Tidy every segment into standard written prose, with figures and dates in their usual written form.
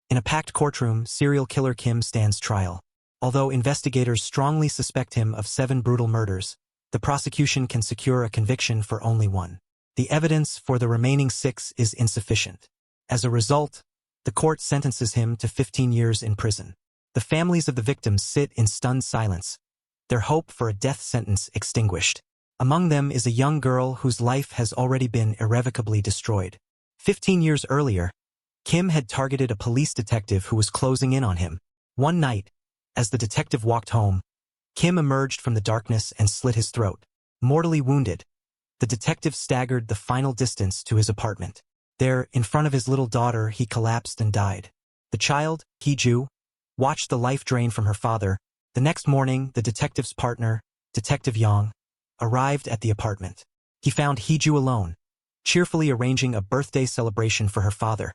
In a packed courtroom, serial killer Kim stands trial. Although investigators strongly suspect him of 7 brutal murders, the prosecution can secure a conviction for only 1. The evidence for the remaining 6 is insufficient. As a result, the court sentences him to 15 years in prison. The families of the victims sit in stunned silence, their hope for a death sentence extinguished. Among them is a young girl whose life has already been irrevocably destroyed. 15 years earlier, Kim had targeted a police detective who was closing in on him. One night, as the detective walked home, Kim emerged from the darkness and slit his throat. Mortally wounded, the detective staggered the final distance to his apartment. There, in front of his little daughter, he collapsed and died. The child, Hee-ju, watched the life drain from her father. The next morning, the detective's partner, Detective Yang, arrived at the apartment. He found Hee-ju alone, cheerfully arranging a birthday celebration for her father,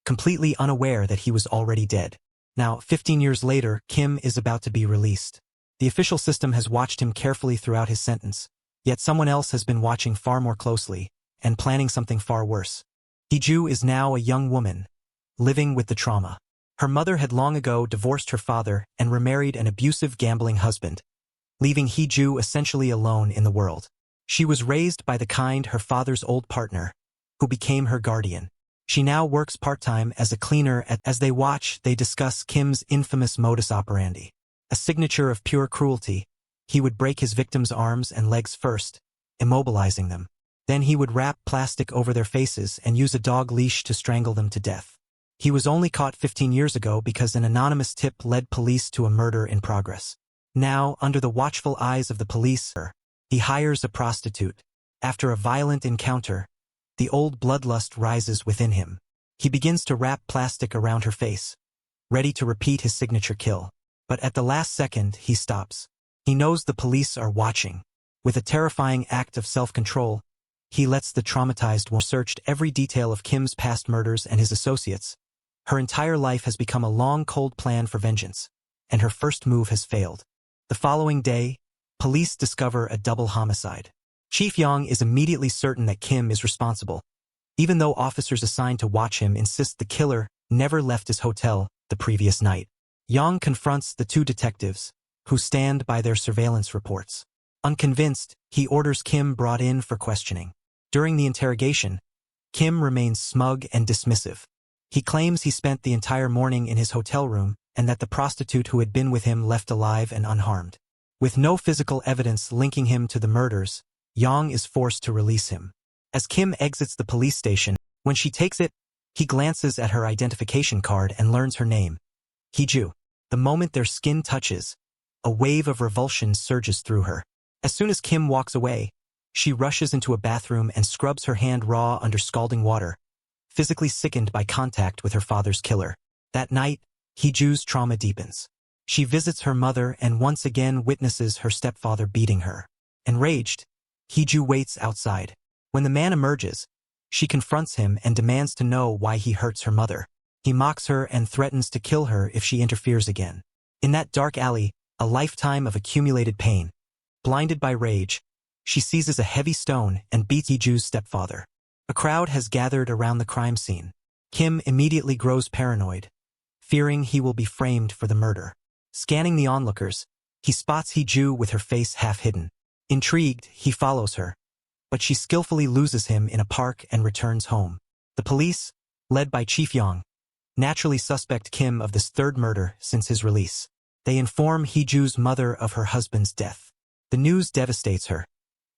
completely unaware that he was already dead. Now, 15 years later, Kim is about to be released. The official system has watched him carefully throughout his sentence, yet someone else has been watching far more closely and planning something far worse. Hee-ju is now a young woman, living with the trauma. Her mother had long ago divorced her father and remarried an abusive gambling husband, leaving Hee-ju essentially alone in the world. She was raised by the kind her father's old partner, who became her guardian. She now works part-time as a cleaner. As they watch, they discuss Kim's infamous modus operandi. A signature of pure cruelty, he would break his victims' arms and legs first, immobilizing them. Then he would wrap plastic over their faces and use a dog leash to strangle them to death. He was only caught 15 years ago because an anonymous tip led police to a murder in progress. Now, under the watchful eyes of the police, he hires a prostitute. After a violent encounter, the old bloodlust rises within him. He begins to wrap plastic around her face, ready to repeat his signature kill. But at the last second, he stops. He knows the police are watching. With a terrifying act of self-control, he lets the traumatized woman search every detail of Kim's past murders and his associates. Her entire life has become a long, cold plan for vengeance, and her first move has failed. The following day, police discover a double homicide. Chief Yang is immediately certain that Kim is responsible, even though officers assigned to watch him insist the killer never left his hotel the previous night. Yang confronts the 2 detectives, who stand by their surveillance reports. Unconvinced, he orders Kim brought in for questioning. During the interrogation, Kim remains smug and dismissive. He claims he spent the entire morning in his hotel room and that the prostitute who had been with him left alive and unharmed. With no physical evidence linking him to the murders, Yang is forced to release him. As Kim exits the police station, when she takes it, he glances at her identification card and learns her name, Hee-ju. The moment their skin touches, a wave of revulsion surges through her. As soon as Kim walks away, she rushes into a bathroom and scrubs her hand raw under scalding water, physically sickened by contact with her father's killer. That night, Hee-ju's trauma deepens. She visits her mother and once again witnesses her stepfather beating her. Enraged, Hee-ju waits outside. When the man emerges, she confronts him and demands to know why he hurts her mother. He mocks her and threatens to kill her if she interferes again. In that dark alley, a lifetime of accumulated pain. Blinded by rage, she seizes a heavy stone and beats Hee-ju's stepfather. A crowd has gathered around the crime scene. Kim immediately grows paranoid, fearing he will be framed for the murder. Scanning the onlookers, he spots Hee-ju with her face half hidden. Intrigued, he follows her, but she skillfully loses him in a park and returns home. The police, led by Chief Yang, naturally suspect Kim of this 3rd murder since his release. They inform Hee-ju's mother of her husband's death. The news devastates her.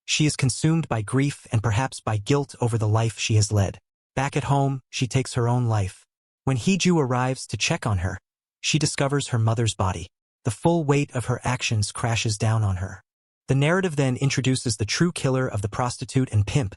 She is consumed by grief and perhaps by guilt over the life she has led. Back at home, she takes her own life. When Hee-ju arrives to check on her, she discovers her mother's body. The full weight of her actions crashes down on her. The narrative then introduces the true killer of the prostitute and pimp,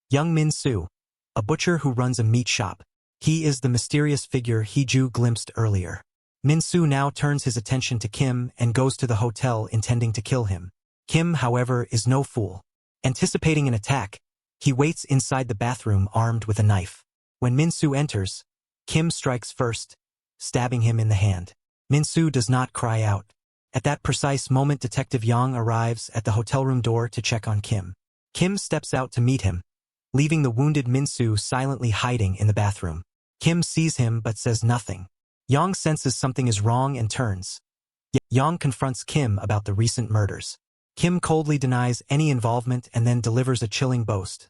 young Min-soo, a butcher who runs a meat shop. He is the mysterious figure Hee-ju glimpsed earlier. Min-soo now turns his attention to Kim and goes to the hotel intending to kill him. Kim, however, is no fool. Anticipating an attack, he waits inside the bathroom armed with a knife. When Min-soo enters, Kim strikes first, stabbing him in the hand. Min-soo does not cry out. At that precise moment, Detective Yang arrives at the hotel room door to check on Kim. Kim steps out to meet him, leaving the wounded Min-soo silently hiding in the bathroom. Kim sees him but says nothing. Yang senses something is wrong and turns. Yang confronts Kim about the recent murders. Kim coldly denies any involvement and then delivers a chilling boast.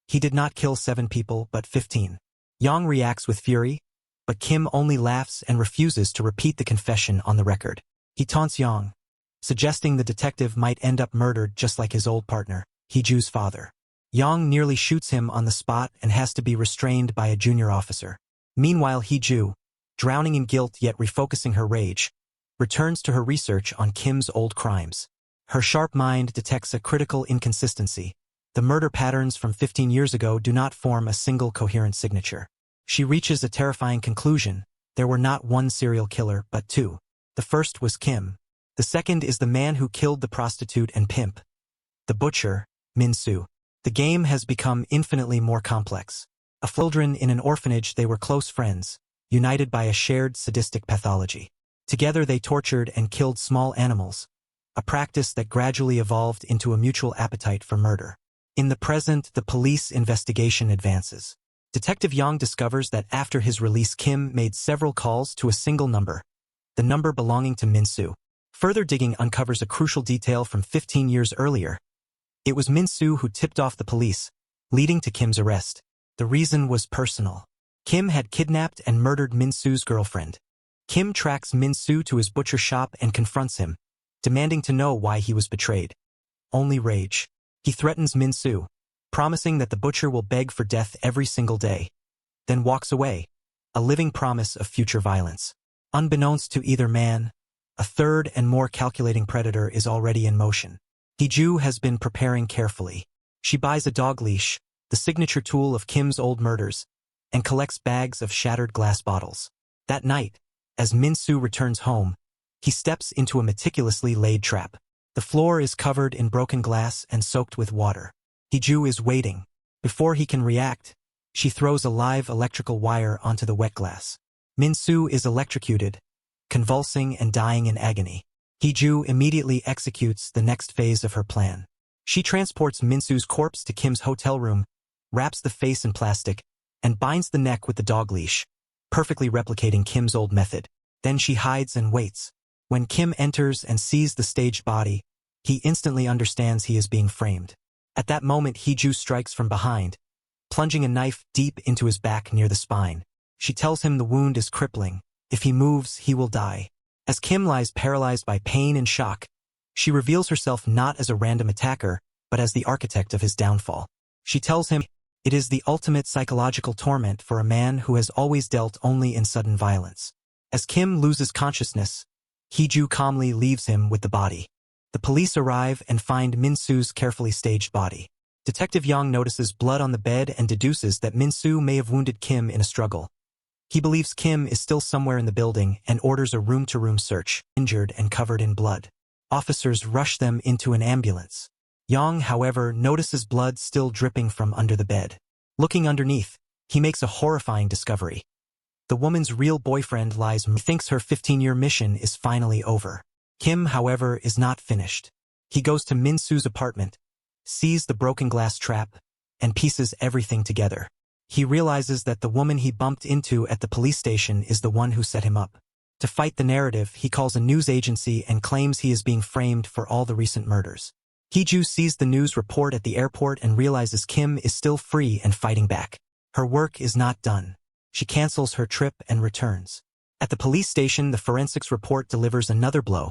He did not kill 7 people but 15. Yang reacts with fury, but Kim only laughs and refuses to repeat the confession on the record. He taunts Yang, suggesting the detective might end up murdered just like his old partner, Heeju's father. Yang nearly shoots him on the spot and has to be restrained by a junior officer. Meanwhile, Heeju, drowning in guilt yet refocusing her rage, returns to her research on Kim's old crimes. Her sharp mind detects a critical inconsistency. The murder patterns from 15 years ago do not form a single coherent signature. She reaches a terrifying conclusion. There were not 1 serial killer, but 2. The first was Kim. The second is the man who killed the prostitute and pimp. The butcher, Min-soo. The game has become infinitely more complex. A children in an orphanage, they were close friends, united by a shared sadistic pathology. Together they tortured and killed small animals, a practice that gradually evolved into a mutual appetite for murder. In the present, the police investigation advances. Detective Yang discovers that after his release, Kim made several calls to a single number, the number belonging to Min-soo. Further digging uncovers a crucial detail from 15 years earlier. It was Min-soo who tipped off the police, leading to Kim's arrest. The reason was personal. Kim had kidnapped and murdered Min-soo's girlfriend. Kim tracks Min-soo to his butcher shop and confronts him, demanding to know why he was betrayed. Only rage. He threatens Min-soo, promising that the butcher will beg for death every single day, then walks away, a living promise of future violence. Unbeknownst to either man, a third and more calculating predator is already in motion. Heeju has been preparing carefully. She buys a dog leash, the signature tool of Kim's old murders, and collects bags of shattered glass bottles. That night, as Min-soo returns home, he steps into a meticulously laid trap. The floor is covered in broken glass and soaked with water. Heeju is waiting. Before he can react, she throws a live electrical wire onto the wet glass. Min-soo is electrocuted, convulsing and dying in agony. Heeju immediately executes the next phase of her plan. She transports Min-soo's corpse to Kim's hotel room, wraps the face in plastic, and binds the neck with the dog leash, perfectly replicating Kim's old method. Then she hides and waits. When Kim enters and sees the staged body, he instantly understands he is being framed. At that moment, Heeju strikes from behind, plunging a knife deep into his back near the spine. She tells him the wound is crippling. If he moves, he will die. As Kim lies paralyzed by pain and shock, she reveals herself not as a random attacker, but as the architect of his downfall. She tells him it is the ultimate psychological torment for a man who has always dealt only in sudden violence. As Kim loses consciousness, Heeju calmly leaves him with the body. The police arrive and find Min-soo's carefully staged body. Detective Yang notices blood on the bed and deduces that Min-soo may have wounded Kim in a struggle. He believes Kim is still somewhere in the building and orders a room-to-room search, injured and covered in blood. Officers rush them into an ambulance. Yang, however, notices blood still dripping from under the bed. Looking underneath, he makes a horrifying discovery. The woman's real boyfriend lies. He thinks her 15-year mission is finally over. Kim, however, is not finished. He goes to Min-soo's apartment, sees the broken glass trap, and pieces everything together. He realizes that the woman he bumped into at the police station is the one who set him up. To fight the narrative, he calls a news agency and claims he is being framed for all the recent murders. Heeju sees the news report at the airport and realizes Kim is still free and fighting back. Her work is not done. She cancels her trip and returns. At the police station, the forensics report delivers another blow.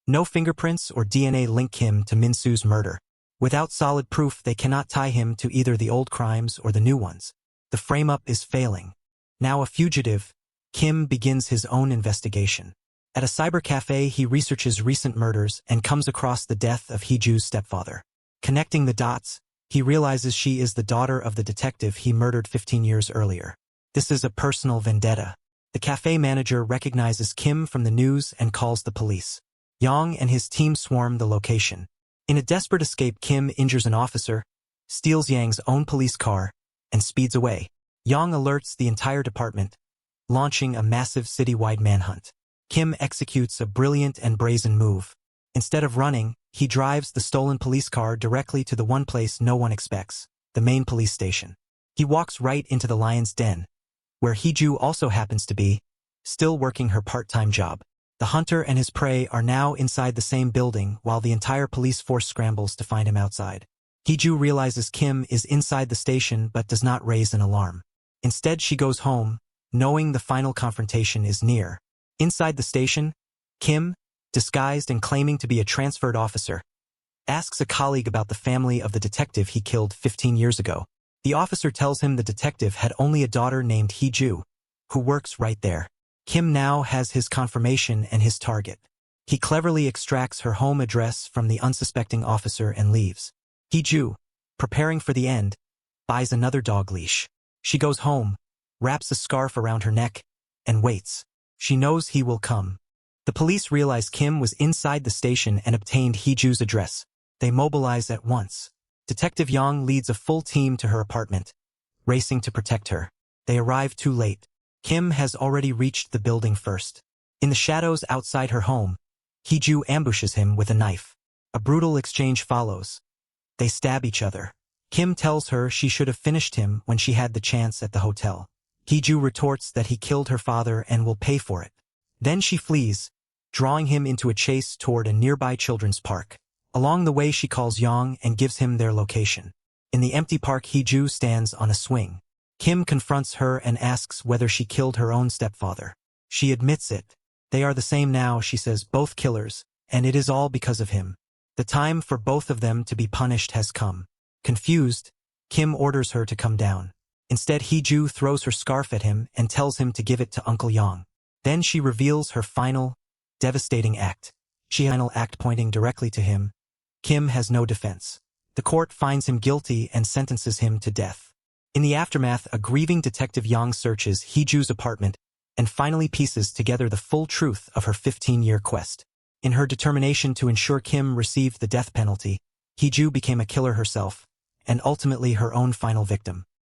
No fingerprints or DNA link Kim to Min-soo's murder. Without solid proof, they cannot tie him to either the old crimes or the new ones. The frame-up is failing. Now a fugitive, Kim begins his own investigation. At a cyber cafe, he researches recent murders and comes across the death of Heeju's stepfather. Connecting the dots, he realizes she is the daughter of the detective he murdered 15 years earlier. This is a personal vendetta. The cafe manager recognizes Kim from the news and calls the police. Yang and his team swarm the location. In a desperate escape, Kim injures an officer, steals Yang's own police car, and speeds away. Yang alerts the entire department, launching a massive citywide manhunt. Kim executes a brilliant and brazen move. Instead of running, he drives the stolen police car directly to the one place no one expects, the main police station. He walks right into the lion's den, where Heeju also happens to be, still working her part-time job. The hunter and his prey are now inside the same building while the entire police force scrambles to find him outside. Hee-ju realizes Kim is inside the station but does not raise an alarm. Instead, she goes home, knowing the final confrontation is near. Inside the station, Kim, disguised and claiming to be a transferred officer, asks a colleague about the family of the detective he killed 15 years ago. The officer tells him the detective had only a daughter named Hee-ju, who works right there. Kim now has his confirmation and his target. He cleverly extracts her home address from the unsuspecting officer and leaves. Hee-ju, preparing for the end, buys another dog leash. She goes home, wraps a scarf around her neck, and waits. She knows he will come. The police realize Kim was inside the station and obtained Hee-ju's address. They mobilize at once. Detective Yang leads a full team to her apartment, racing to protect her. They arrive too late. Kim has already reached the building first. In the shadows outside her home, Hee-ju ambushes him with a knife. A brutal exchange follows. They stab each other. Kim tells her she should have finished him when she had the chance at the hotel. Hee-ju retorts that he killed her father and will pay for it. Then she flees, drawing him into a chase toward a nearby children's park. Along the way, she calls Yang and gives him their location. In the empty park, Hee-ju stands on a swing. Kim confronts her and asks whether she killed her own stepfather. She admits it. They are the same now, she says, both killers, and it is all because of him. The time for both of them to be punished has come. Confused, Kim orders her to come down. Instead, Hee-ju throws her scarf at him and tells him to give it to Uncle Yang. Then she reveals her final, devastating act. Final act pointing directly to him. Kim has no defense. The court finds him guilty and sentences him to death. In the aftermath, a grieving Detective Yang searches Hee-ju's apartment and finally pieces together the full truth of her 15-year quest. In her determination to ensure Kim received the death penalty, Hee-ju became a killer herself, and ultimately her own final victim.